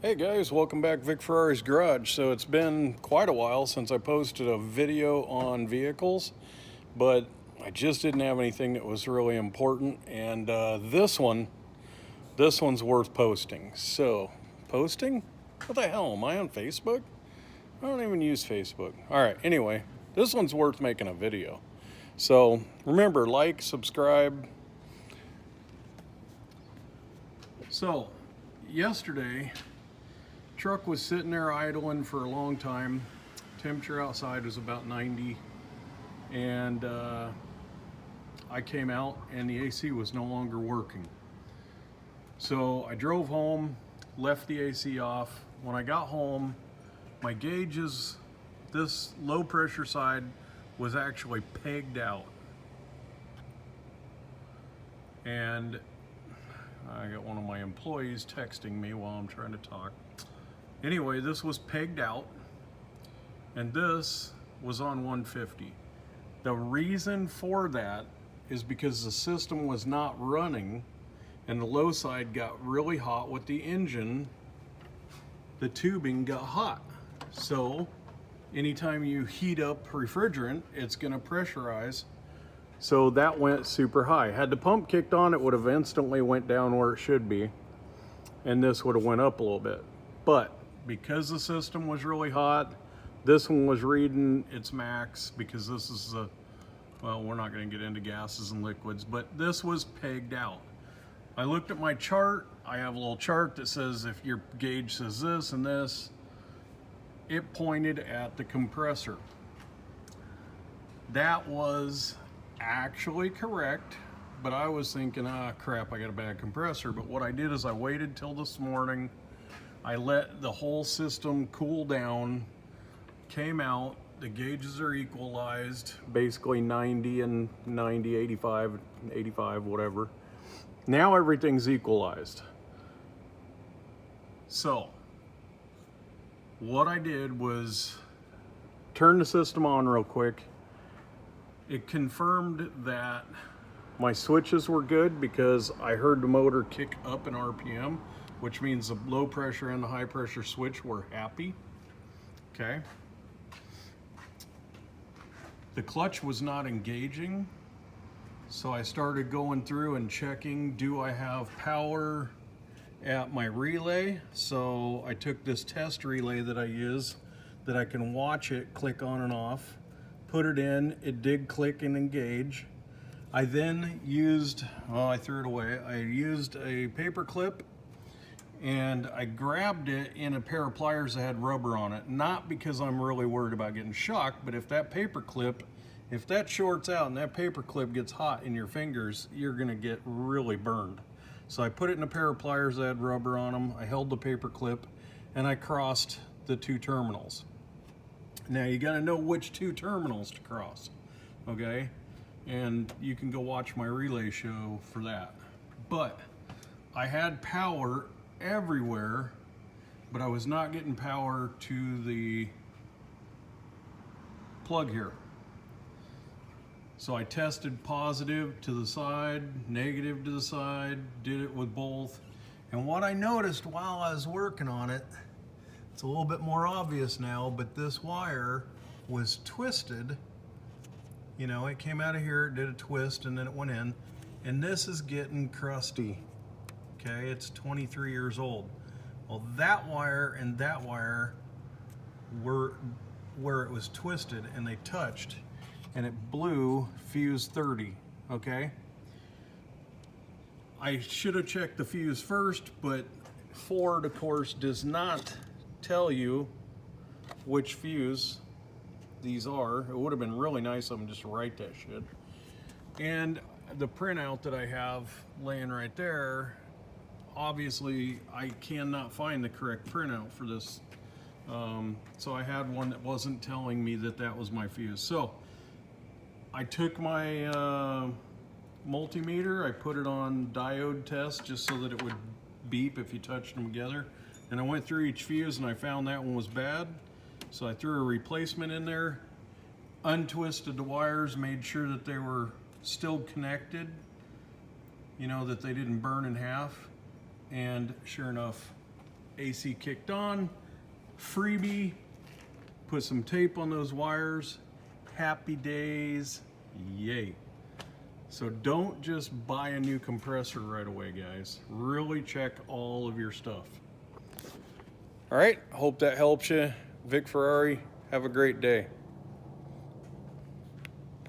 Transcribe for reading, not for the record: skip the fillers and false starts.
Hey guys, welcome back Vic Ferrari's Garage. So it's been quite a while since I posted a video on vehicles, but I just didn't have anything that was really important, and this one's worth posting. So, posting? What the hell, am I on Facebook? I don't even use Facebook. Alright, anyway, this one's worth making a video. So, remember, like, subscribe. So, yesterday, truck was sitting there idling for a long time. Temperature outside was about 90, and I came out and the AC was no longer working. So I drove home, left the AC off. When I got home, my gauges, this low pressure side was actually pegged out. And I got one of my employees texting me while I'm trying to talk. Anyway, this was pegged out, and this was on 150. The reason for that is because the system was not running, and the low side got really hot with the engine. The tubing got hot. So anytime you heat up refrigerant, it's going to pressurize. So that went super high. Had the pump kicked on, it would have instantly went down where it should be, and this would have went up a little bit. But because the system was really hot, this one was reading its max, because this is well, we're not going to get into gases and liquids, but this was pegged out. I looked at my chart. I have a little chart that says if your gauge says this and this, it pointed at the compressor. That was actually correct, but I was thinking, crap, I got a bad compressor. But what I did is I waited till this morning. I let the whole system cool down, came out, the gauges are equalized, basically 90 and 90, 85, 85, whatever. Now everything's equalized. So, what I did was turn the system on real quick. It confirmed that my switches were good because I heard the motor kick up in RPM, which means the low pressure and the high pressure switch were happy. Okay. The clutch was not engaging, so I started going through and checking, do I have power at my relay? So I took this test relay that I use, that I can watch it click on and off, put it in, it did click and engage. I then used, I threw it away, I used a paper clip, and I grabbed it in a pair of pliers that had rubber on it. Not because I'm really worried about getting shocked, but if that paper clip, if that shorts out and that paper clip gets hot in your fingers, you're gonna get really burned. So I put it in a pair of pliers that had rubber on them, I held the paper clip, and I crossed the two terminals. Now you gotta know which two terminals to cross, okay? And you can go watch my relay show for that. But I had power everywhere, but I was not getting power to the plug here. So I tested positive to the side, negative to the side, did it with both. And what I noticed while I was working on it, it's a little bit more obvious now, but this wire was twisted. You know, it came out of here, it did a twist, and then it went in. And this is getting crusty. Okay, it's 23 years old. Well, that wire and that wire were where it was twisted, and they touched, and it blew fuse 30, okay? I should have checked the fuse first, but Ford, of course, does not tell you which fuse these are. It would have been really nice of them just to write that shit. And the printout that I have laying right there, obviously I cannot find the correct printout for this. So I had one that wasn't telling me that that was my fuse. So I took my multimeter, I put it on diode test just so that it would beep if you touched them together. And I went through each fuse and I found that one was bad. So I threw a replacement in there, untwisted the wires, made sure that they were still connected, you know, that they didn't burn in half. And sure enough, AC kicked on, freebie, put some tape on those wires, happy days, yay. So don't just buy a new compressor right away, guys. Really check all of your stuff. All right, hope that helps you. Vic Ferrari, have a great day.